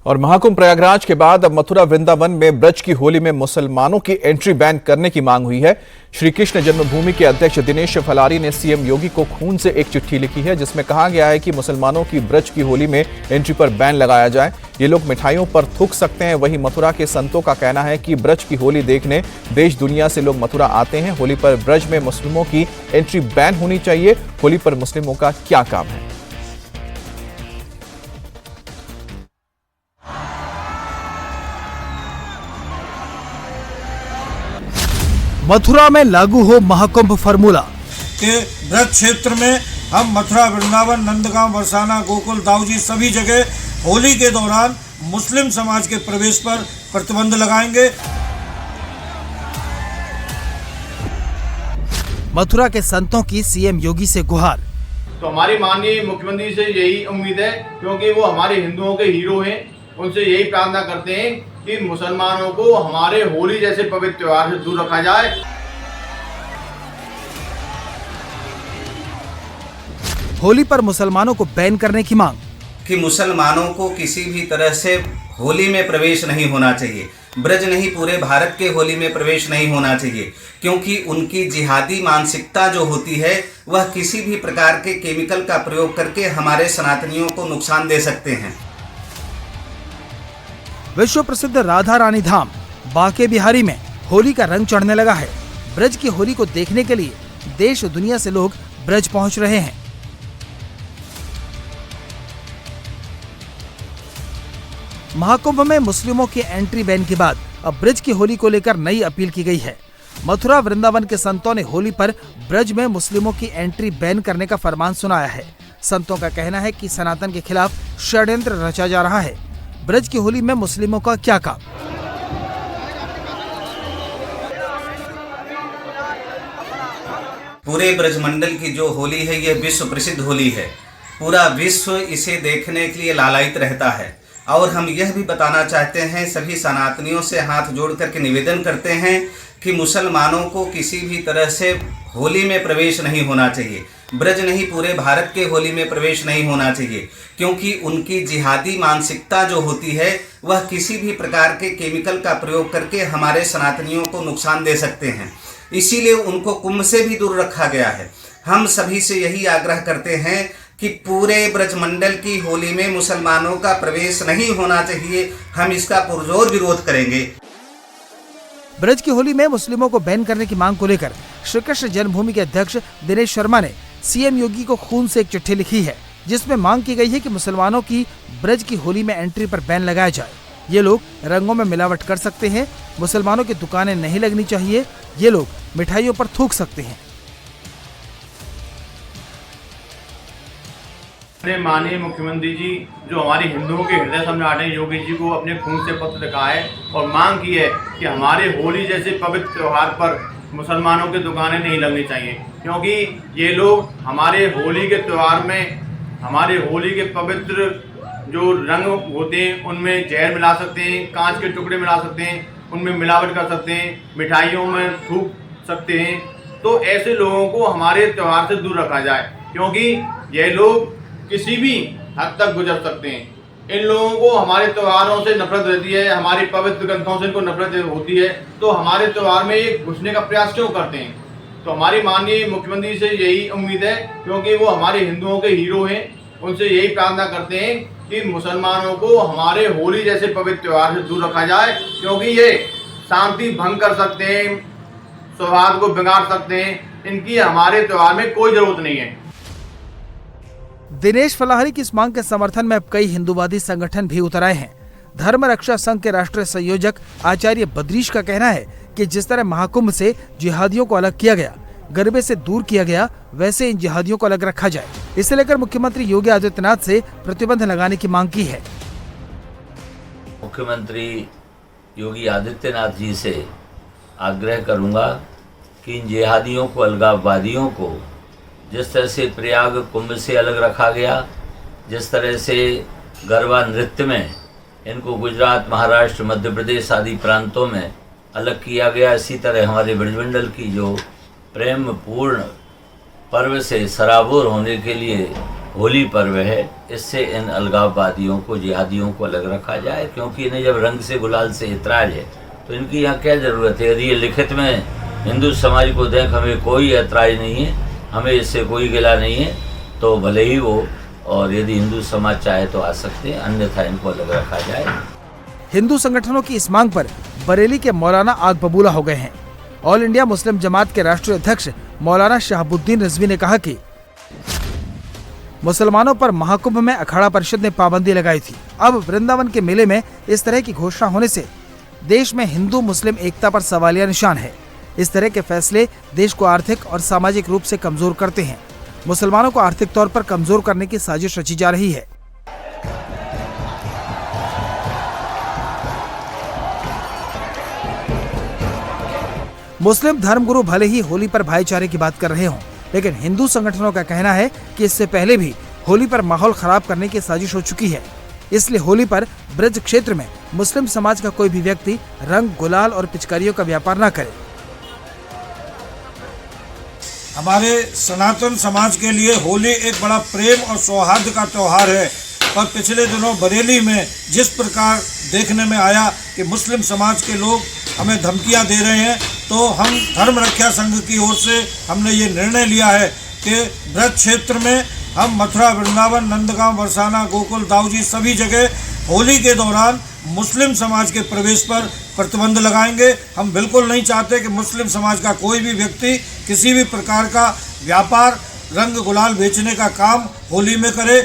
और महाकुंभ प्रयागराज के बाद अब मथुरा वृंदावन में ब्रज की होली में मुसलमानों की एंट्री बैन करने की मांग हुई है। श्री कृष्ण जन्मभूमि के अध्यक्ष दिनेश फलारी ने सीएम योगी को खून से एक चिट्ठी लिखी है, जिसमें कहा गया है कि मुसलमानों की ब्रज की होली में एंट्री पर बैन लगाया जाए। ये लोग मिठाइयों पर थूक सकते हैं। वहीं मथुरा के संतों का कहना है कि ब्रज की होली देखने देश दुनिया से लोग मथुरा आते हैं। होली पर ब्रज में मुस्लिमों की एंट्री बैन होनी चाहिए। होली पर मुस्लिमों का क्या काम है? मथुरा में लागू हो महाकुंभ फार्मूला के ब्रज क्षेत्र में हम मथुरा, वृंदावन, नंदगांव, बरसाना, गोकुल, दाऊजी सभी जगह होली के दौरान मुस्लिम समाज के प्रवेश पर प्रतिबंध लगाएंगे। मथुरा के संतों की सीएम योगी से गुहार। तो हमारी माननीय मुख्यमंत्री से यही उम्मीद है, क्योंकि वो हमारे हिंदुओं के हीरो हैं। उनसे यही प्रार्थना करते हैं कि मुसलमानों को हमारे होली जैसे पवित्र त्योहार से दूर रखा जाए। होली पर मुसलमानों को बैन करने की मांग। कि मुसलमानों को किसी भी तरह से होली में प्रवेश नहीं होना चाहिए। ब्रज नहीं, पूरे भारत के होली में प्रवेश नहीं होना चाहिए, क्योंकि उनकी जिहादी मानसिकता जो होती है वह किसी भी प्रकार के केमिकल का प्रयोग करके हमारे सनातनियों को नुकसान दे सकते हैं। विश्व प्रसिद्ध राधा रानी धाम बांके बिहारी में होली का रंग चढ़ने लगा है। ब्रज की होली को देखने के लिए देश दुनिया से लोग ब्रज पहुंच रहे हैं। महाकुंभ में मुस्लिमों की एंट्री बैन के बाद अब ब्रज की होली को लेकर नई अपील की गई है। मथुरा वृंदावन के संतों ने होली पर ब्रज में मुस्लिमों की एंट्री बैन करने का फरमान सुनाया है। संतों का कहना है कि सनातन के खिलाफ षड्यंत्र रचा जा रहा है। ब्रज की होली में मुस्लिमों का क्या काम? पूरे ब्रजमंडल की जो होली है ये विश्व प्रसिद्ध होली है। पूरा विश्व इसे देखने के लिए लालायित रहता है। और हम यह भी बताना चाहते हैं, सभी सनातनियों से हाथ जोड़ करके निवेदन करते हैं कि मुसलमानों को किसी भी तरह से होली में प्रवेश नहीं होना चाहिए। ब्रज नहीं, पूरे भारत के होली में प्रवेश नहीं होना चाहिए, क्योंकि उनकी जिहादी मानसिकता जो होती है वह किसी भी प्रकार के केमिकल का प्रयोग करके हमारे सनातनियों को नुकसान दे सकते हैं। इसीलिए उनको कुंभ से भी दूर रखा गया है। हम सभी से यही आग्रह करते हैं कि पूरे ब्रजमंडल की होली में मुसलमानों का प्रवेश नहीं होना चाहिए। हम इसका पुरजोर विरोध करेंगे। ब्रज की होली में मुस्लिमों को बैन करने की मांग को लेकर श्री कृष्ण जन्मभूमि के अध्यक्ष दिनेश शर्मा ने सीएम योगी को खून से एक चिट्ठी लिखी है, जिसमें मांग की गई है कि मुसलमानों की ब्रज की होली में एंट्री पर बैन लगाया जाए। ये लोग रंगों में मिलावट कर सकते हैं। मुसलमानों की दुकानें नहीं लगनी चाहिए। ये लोग मिठाइयों पर थूक सकते हैं। माननीय मुख्यमंत्री जी जो हमारे हिंदुओं के हृदय सम्राट हैं, योगी जी को अपने खून से पत्र लिखा है और मांग की है कि हमारे होली जैसे पवित्र त्योहार पर मुसलमानों की दुकानें नहीं लगनी चाहिए, क्योंकि ये लोग हमारे होली के त्योहार में हमारे होली के पवित्र जो रंग होते हैं उनमें जहर मिला सकते हैं, कांच के टुकड़े मिला सकते हैं, उनमें मिलावट कर सकते हैं, मिठाइयों में थूक सकते हैं। तो ऐसे लोगों को हमारे त्यौहार से दूर रखा जाए, क्योंकि ये लोग किसी भी हद तक गुजर सकते हैं। इन लोगों को हमारे त्योहारों से नफरत रहती है, हमारी पवित्र ग्रंथों से इनको नफरत होती है, तो हमारे त्योहार में ये घुसने का प्रयास क्यों करते हैं? तो हमारी माननीय मुख्यमंत्री से यही उम्मीद है, क्योंकि वो हमारे हिंदुओं के हीरो हैं। उनसे यही प्रार्थना करते हैं कि मुसलमानों को हमारे होली जैसे पवित्र त्योहार से दूर रखा जाए, क्योंकि ये शांति भंग कर सकते हैं, सौहार्द को बिगाड़ सकते हैं। इनकी हमारे त्योहार में कोई जरूरत नहीं है। दिनेश फलारी की इस मांग के समर्थन में अब कई हिंदूवादी संगठन भी उतर आए हैं। धर्म रक्षा संघ के राष्ट्रीय संयोजक आचार्य बद्रीश का कहना है कि जिस तरह महाकुंभ से जिहादियों को अलग किया गया, गरबे से दूर किया गया, वैसे इन जिहादियों को अलग रखा जाए। इसे लेकर मुख्यमंत्री योगी आदित्यनाथ से प्रतिबंध लगाने की मांग की है। मुख्यमंत्री योगी आदित्यनाथ जी से आग्रह करूंगा कि इन जिहादियों को, अलगाववादियों को जिस तरह से प्रयाग कुंभ से अलग रखा गया, जिस तरह से गरबा नृत्य में इनको गुजरात, महाराष्ट्र, मध्य प्रदेश आदि प्रांतों में अलग किया गया, इसी तरह हमारे ब्रजमंडल की जो प्रेम पूर्ण पर्व से सराबोर होने के लिए होली पर्व है, इससे इन अलगाववादियों को, जिहादियों को अलग रखा जाए, क्योंकि इन्हें जब रंग से गुलाल से इतराज है तो इनकी यहाँ क्या ज़रूरत है। यदि ये लिखित में हिंदू समाज को देख हमें कोई ऐतराज़ नहीं है, हमें इससे कोई गिला नहीं है, तो भले ही वो, और यदि हिंदू समाज चाहे तो आ सकते हैं, अन्यथा इनको अलग रखा जाए। हिंदू संगठनों की इस मांग पर बरेली के मौलाना आग बबूला हो गए हैं। ऑल इंडिया मुस्लिम जमात के राष्ट्रीय अध्यक्ष मौलाना शहाबुद्दीन रिजवी ने कहा कि मुसलमानों पर महाकुंभ में अखाड़ा परिषद ने पाबंदी लगाई थी। अब वृंदावन के मेले में इस तरह की घोषणा होने से देश में हिंदू मुस्लिम एकता पर सवालिया निशान है। इस तरह के फैसले देश को आर्थिक और सामाजिक रूप से कमजोर करते हैं। मुसलमानों को आर्थिक तौर पर कमजोर करने की साजिश रची जा रही है। मुस्लिम धर्मगुरु भले ही होली पर भाईचारे की बात कर रहे हों, लेकिन हिंदू संगठनों का कहना है कि इससे पहले भी होली पर माहौल खराब करने की साजिश हो चुकी है। इसलिए होली पर ब्रज क्षेत्र में मुस्लिम समाज का कोई भी व्यक्ति रंग, गुलाल और पिचकारियों का व्यापार न करे। हमारे सनातन समाज के लिए होली एक बड़ा प्रेम और सौहार्द का त्यौहार है, पर पिछले दिनों बरेली में जिस प्रकार देखने में आया कि मुस्लिम समाज के लोग हमें धमकियां दे रहे हैं, तो हम धर्म रक्षा संघ की ओर से हमने ये निर्णय लिया है कि ब्रज क्षेत्र में हम मथुरा, वृंदावन, नंदगांव, बरसाना, गोकुल, दाऊजी सभी जगह होली के दौरान मुस्लिम समाज के प्रवेश पर प्रतिबंध लगाएंगे। हम बिल्कुल नहीं चाहते कि मुस्लिम समाज का कोई भी व्यक्ति किसी भी प्रकार का व्यापार, रंग गुलाल बेचने का काम होली में करे।